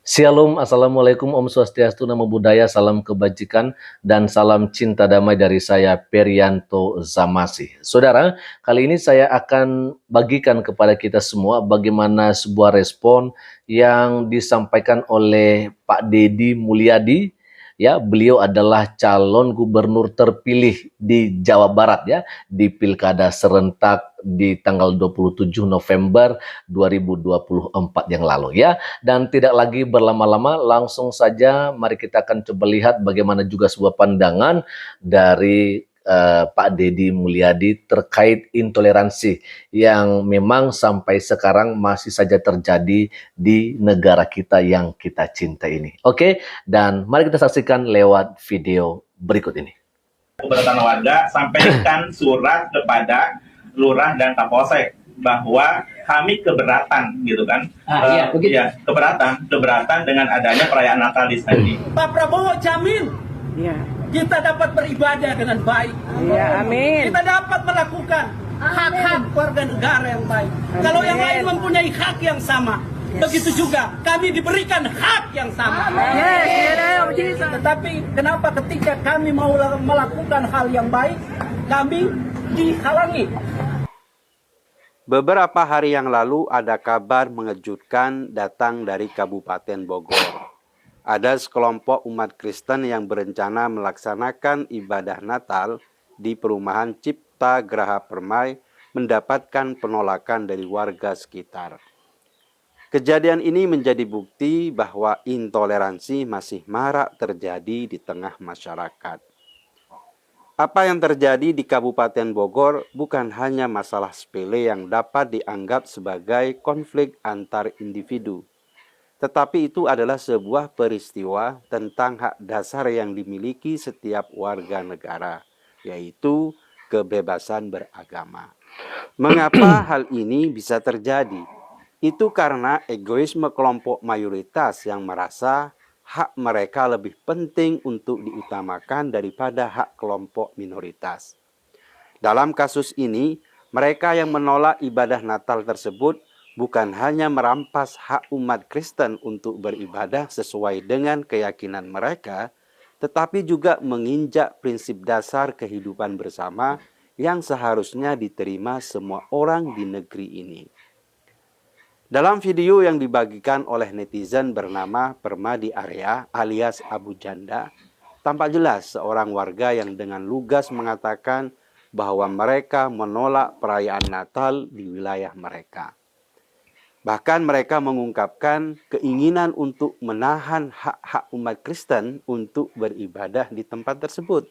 Shalom, Assalamualaikum, Om Swastiastu, Namo Buddhaya, salam kebajikan, dan salam cinta damai dari saya, Perianto Zamasi. Saudara, kali ini saya akan bagikan kepada kita semua bagaimana sebuah respon yang disampaikan oleh Pak Deddy Mulyadi. Ya, beliau adalah calon gubernur terpilih di Jawa Barat ya, di Pilkada serentak di tanggal 27 November 2024 yang lalu ya. Dan tidak lagi berlama-lama, langsung saja mari kita akan coba lihat bagaimana juga sebuah pandangan dari Pak Deddy Mulyadi terkait intoleransi yang memang sampai sekarang masih saja terjadi di negara kita yang kita cinta ini. Oke, dan mari kita saksikan lewat video berikut ini. Keberatan warga sampaikan surat kepada lurah dan kapolsek bahwa kami keberatan gitu kan. Iya, keberatan dengan adanya perayaan Natal di sini. Pak Prabowo jamin kita dapat beribadah dengan baik. Amin. Kita dapat melakukan hak-hak warga negara yang baik. Kalau yang lain mempunyai hak yang sama, begitu juga kami diberikan hak yang sama. Tetapi kenapa ketika kami mau melakukan hal yang baik, kami dihalangi? Beberapa hari yang lalu ada kabar mengejutkan datang dari Kabupaten Bogor. Ada sekelompok umat Kristen yang berencana melaksanakan ibadah Natal di perumahan Cipta Geraha Permai mendapatkan penolakan dari warga sekitar. Kejadian ini menjadi bukti bahwa intoleransi masih marak terjadi di tengah masyarakat. Apa yang terjadi di Kabupaten Bogor bukan hanya masalah sepele yang dapat dianggap sebagai konflik antar individu, tetapi itu adalah sebuah peristiwa tentang hak dasar yang dimiliki setiap warga negara, yaitu kebebasan beragama. Mengapa hal ini bisa terjadi? Itu karena egoisme kelompok mayoritas yang merasa hak mereka lebih penting untuk diutamakan daripada hak kelompok minoritas. Dalam kasus ini, mereka yang menolak ibadah Natal tersebut bukan hanya merampas hak umat Kristen untuk beribadah sesuai dengan keyakinan mereka, tetapi juga menginjak prinsip dasar kehidupan bersama yang seharusnya diterima semua orang di negeri ini. Dalam video yang dibagikan oleh netizen bernama Permadi Area alias Abu Janda, tampak jelas seorang warga yang dengan lugas mengatakan bahwa mereka menolak perayaan Natal di wilayah mereka. Bahkan mereka mengungkapkan keinginan untuk menahan hak-hak umat Kristen untuk beribadah di tempat tersebut.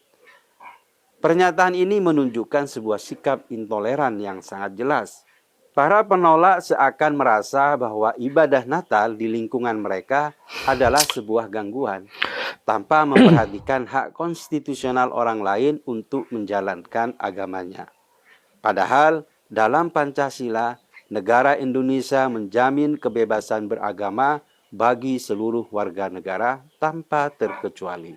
Pernyataan ini menunjukkan sebuah sikap intoleran yang sangat jelas. Para penolak seakan merasa bahwa ibadah Natal di lingkungan mereka adalah sebuah gangguan, tanpa memperhatikan hak konstitusional orang lain untuk menjalankan agamanya. Padahal dalam Pancasila, negara Indonesia menjamin kebebasan beragama bagi seluruh warga negara tanpa terkecuali.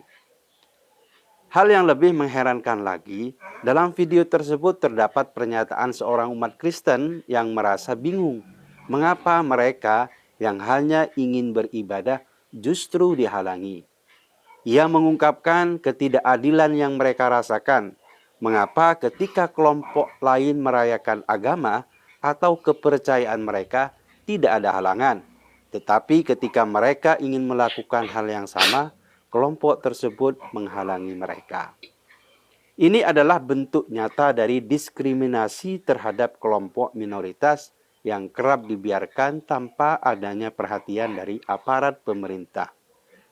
Hal yang lebih mengherankan lagi, dalam video tersebut terdapat pernyataan seorang umat Kristen yang merasa bingung mengapa mereka yang hanya ingin beribadah justru dihalangi. Ia mengungkapkan ketidakadilan yang mereka rasakan, mengapa ketika kelompok lain merayakan agama atau kepercayaan mereka tidak ada halangan, tetapi ketika mereka ingin melakukan hal yang sama, kelompok tersebut menghalangi mereka. Ini adalah bentuk nyata dari diskriminasi terhadap kelompok minoritas yang kerap dibiarkan tanpa adanya perhatian dari aparat pemerintah,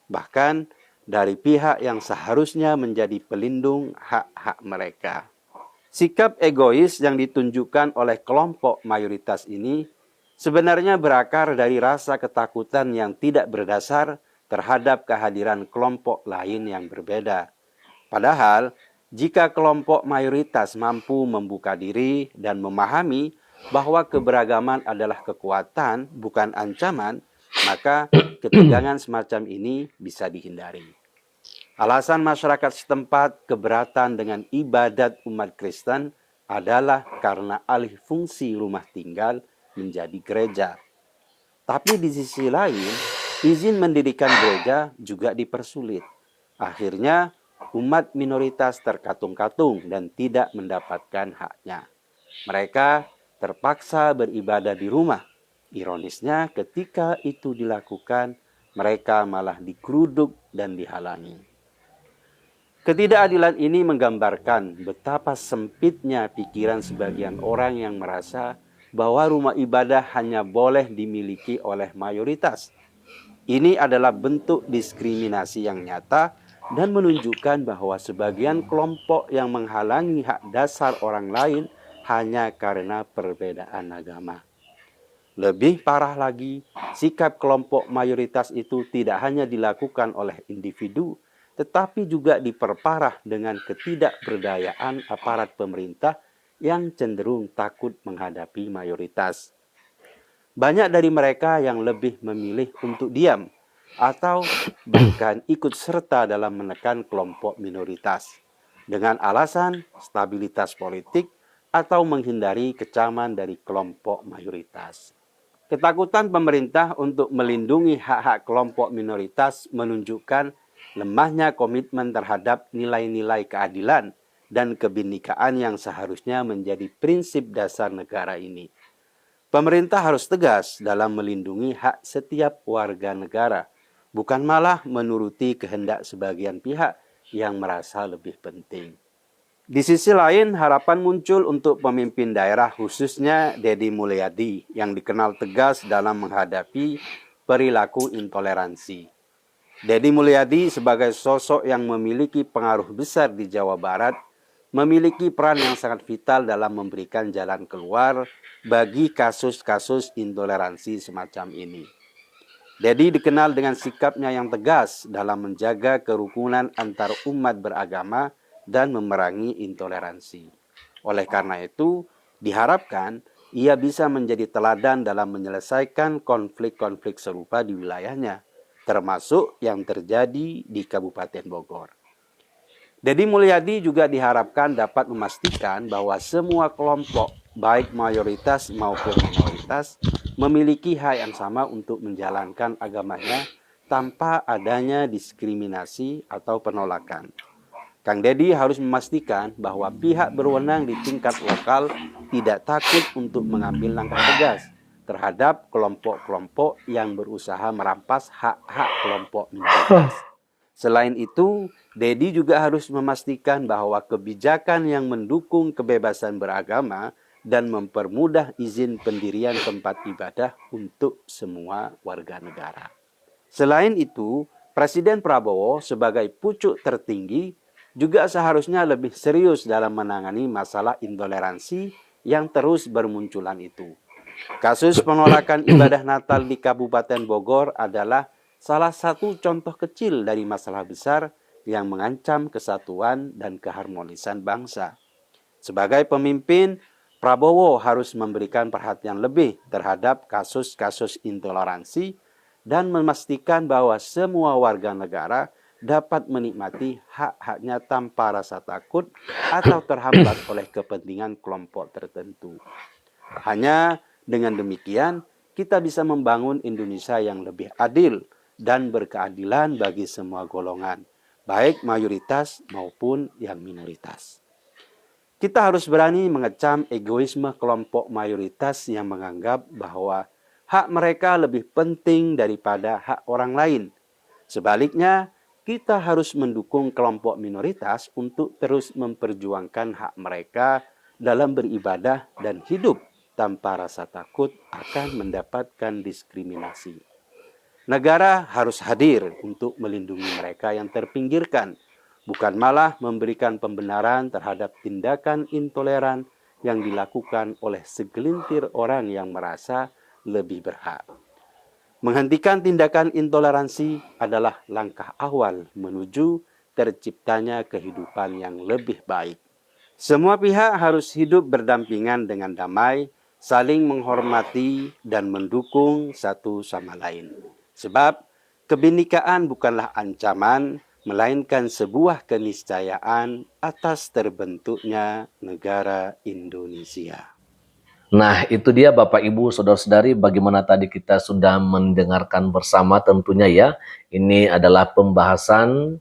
bahkan dari pihak yang seharusnya menjadi pelindung hak-hak mereka. Sikap egois yang ditunjukkan oleh kelompok mayoritas ini sebenarnya berakar dari rasa ketakutan yang tidak berdasar terhadap kehadiran kelompok lain yang berbeda. Padahal, jika kelompok mayoritas mampu membuka diri dan memahami bahwa keberagaman adalah kekuatan, bukan ancaman, maka ketegangan semacam ini bisa dihindari. Alasan masyarakat setempat keberatan dengan ibadat umat Kristen adalah karena alih fungsi rumah tinggal menjadi gereja. Tapi di sisi lain, izin mendirikan gereja juga dipersulit. Akhirnya, umat minoritas terkatung-katung dan tidak mendapatkan haknya. Mereka terpaksa beribadah di rumah. Ironisnya, ketika itu dilakukan, mereka malah digeruduk dan dihalangi. Ketidakadilan ini menggambarkan betapa sempitnya pikiran sebagian orang yang merasa bahwa rumah ibadah hanya boleh dimiliki oleh mayoritas. Ini adalah bentuk diskriminasi yang nyata dan menunjukkan bahwa sebagian kelompok yang menghalangi hak dasar orang lain hanya karena perbedaan agama. Lebih parah lagi, sikap kelompok mayoritas itu tidak hanya dilakukan oleh individu, tetapi juga diperparah dengan ketidakberdayaan aparat pemerintah yang cenderung takut menghadapi mayoritas. Banyak dari mereka yang lebih memilih untuk diam atau bahkan ikut serta dalam menekan kelompok minoritas dengan alasan stabilitas politik atau menghindari kecaman dari kelompok mayoritas. Ketakutan pemerintah untuk melindungi hak-hak kelompok minoritas menunjukkan lemahnya komitmen terhadap nilai-nilai keadilan dan kebinekaan yang seharusnya menjadi prinsip dasar negara ini. Pemerintah harus tegas dalam melindungi hak setiap warga negara, bukan malah menuruti kehendak sebagian pihak yang merasa lebih penting. Di sisi lain, harapan muncul untuk pemimpin daerah khususnya Deddy Mulyadi yang dikenal tegas dalam menghadapi perilaku intoleransi. Deddy Mulyadi sebagai sosok yang memiliki pengaruh besar di Jawa Barat, memiliki peran yang sangat vital dalam memberikan jalan keluar bagi kasus-kasus intoleransi semacam ini. Deddy dikenal dengan sikapnya yang tegas dalam menjaga kerukunan antar umat beragama dan memerangi intoleransi. Oleh karena itu, diharapkan ia bisa menjadi teladan dalam menyelesaikan konflik-konflik serupa di wilayahnya, termasuk yang terjadi di Kabupaten Bogor. Deddy Mulyadi juga diharapkan dapat memastikan bahwa semua kelompok, baik mayoritas maupun minoritas, memiliki hak yang sama untuk menjalankan agamanya tanpa adanya diskriminasi atau penolakan. Kang Deddy harus memastikan bahwa pihak berwenang di tingkat lokal tidak takut untuk mengambil langkah tegas terhadap kelompok-kelompok yang berusaha merampas hak-hak kelompok minoritas. Selain itu, Deddy juga harus memastikan bahwa kebijakan yang mendukung kebebasan beragama dan mempermudah izin pendirian tempat ibadah untuk semua warga negara. Selain itu, Presiden Prabowo sebagai pucuk tertinggi juga seharusnya lebih serius dalam menangani masalah intoleransi yang terus bermunculan itu. Kasus penolakan ibadah Natal di Kabupaten Bogor adalah salah satu contoh kecil dari masalah besar yang mengancam kesatuan dan keharmonisan bangsa. Sebagai pemimpin, Prabowo harus memberikan perhatian lebih terhadap kasus-kasus intoleransi dan memastikan bahwa semua warga negara dapat menikmati hak-haknya tanpa rasa takut atau terhambat oleh kepentingan kelompok tertentu. Hanya dengan demikian, kita bisa membangun Indonesia yang lebih adil dan berkeadilan bagi semua golongan, baik mayoritas maupun yang minoritas. Kita harus berani mengecam egoisme kelompok mayoritas yang menganggap bahwa hak mereka lebih penting daripada hak orang lain. Sebaliknya, kita harus mendukung kelompok minoritas untuk terus memperjuangkan hak mereka dalam beribadah dan hidup tanpa rasa takut akan mendapatkan diskriminasi. Negara harus hadir untuk melindungi mereka yang terpinggirkan, bukan malah memberikan pembenaran terhadap tindakan intoleran yang dilakukan oleh segelintir orang yang merasa lebih berhak. Menghentikan tindakan intoleransi adalah langkah awal menuju terciptanya kehidupan yang lebih baik. Semua pihak harus hidup berdampingan dengan damai, saling menghormati dan mendukung satu sama lain. Sebab kebinekaan bukanlah ancaman, melainkan sebuah keniscayaan atas terbentuknya negara Indonesia. Nah, itu dia Bapak Ibu Saudara-saudari, bagaimana tadi kita sudah mendengarkan bersama tentunya ya. Ini adalah pembahasan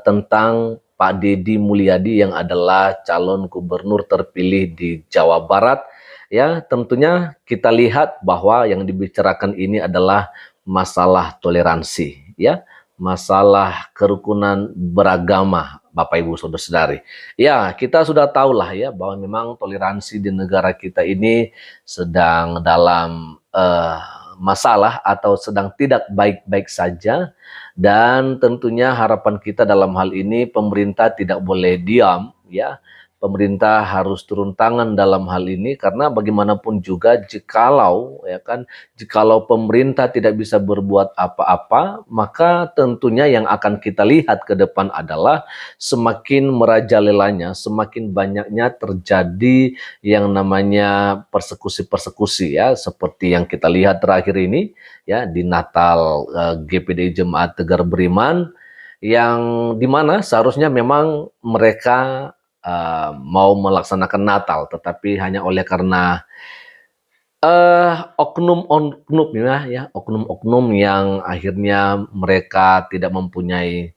tentang Pak Deddy Mulyadi yang adalah calon gubernur terpilih di Jawa Barat. Ya, tentunya kita lihat bahwa yang dibicarakan ini adalah masalah toleransi, ya, masalah kerukunan beragama, Bapak Ibu Saudara-saudari. Ya, kita sudah tahu lah ya bahwa memang toleransi di negara kita ini sedang dalam masalah atau sedang tidak baik-baik saja, dan tentunya harapan kita dalam hal ini pemerintah tidak boleh diam ya. Pemerintah harus turun tangan dalam hal ini, karena bagaimanapun juga jikalau ya kan, jikalau pemerintah tidak bisa berbuat apa-apa, maka tentunya yang akan kita lihat ke depan adalah semakin merajalelanya, semakin banyaknya terjadi yang namanya persekusi-persekusi ya, seperti yang kita lihat terakhir ini ya di Natal GPDI Jemaat Tegar Beriman, yang dimana seharusnya memang mereka mau melaksanakan Natal, tetapi hanya oleh karena oknum-oknum ya, oknum-oknum yang akhirnya mereka tidak mempunyai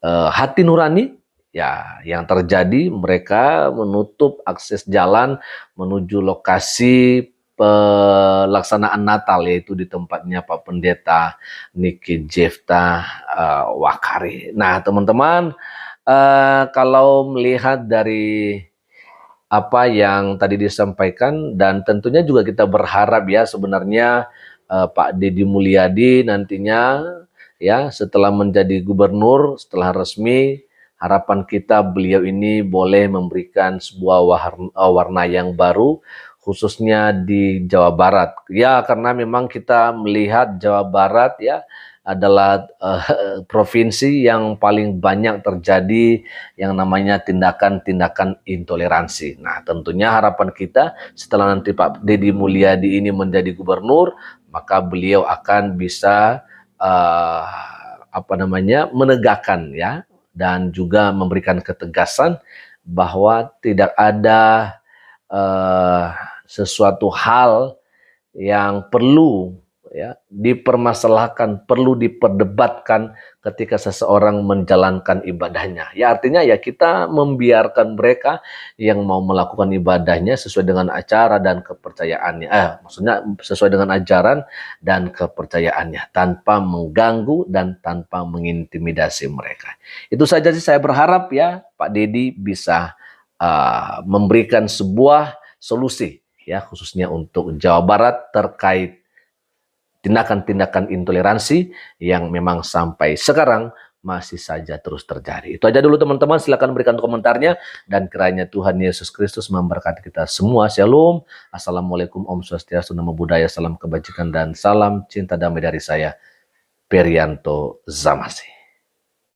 hati nurani, ya, yang terjadi mereka menutup akses jalan menuju lokasi pelaksanaan Natal, yaitu di tempatnya Pak Pendeta Niki Jefta Wakari. Nah, teman-teman, kalau melihat dari apa yang tadi disampaikan, dan tentunya juga kita berharap ya sebenarnya Pak Deddy Mulyadi nantinya ya setelah menjadi gubernur, setelah resmi, harapan kita beliau ini boleh memberikan sebuah warna yang baru, khususnya di Jawa Barat. Ya, karena memang kita melihat Jawa Barat ya adalah provinsi yang paling banyak terjadi yang namanya tindakan-tindakan intoleransi. Nah, tentunya harapan kita setelah nanti Pak Deddy Mulyadi ini menjadi gubernur, maka beliau akan bisa menegakkan ya, dan juga memberikan ketegasan bahwa tidak ada sesuatu hal yang perlu ya dipermasalahkan, perlu diperdebatkan ketika seseorang menjalankan ibadahnya. Ya, artinya ya kita membiarkan mereka yang mau melakukan ibadahnya sesuai dengan acara dan kepercayaannya. Maksudnya sesuai dengan ajaran dan kepercayaannya, tanpa mengganggu dan tanpa mengintimidasi mereka. Itu saja sih, saya berharap ya Pak Deddy bisa memberikan sebuah solusi ya, khususnya untuk Jawa Barat terkait tindakan-tindakan intoleransi yang memang sampai sekarang masih saja terus terjadi. Itu aja dulu teman-teman, silakan berikan komentarnya, dan kiranya Tuhan Yesus Kristus memberkati kita semua. Shalom, Assalamualaikum, Om Swastiastu, Namo Buddhaya, salam kebajikan dan salam cinta damai dari saya, Perianto Zamasi.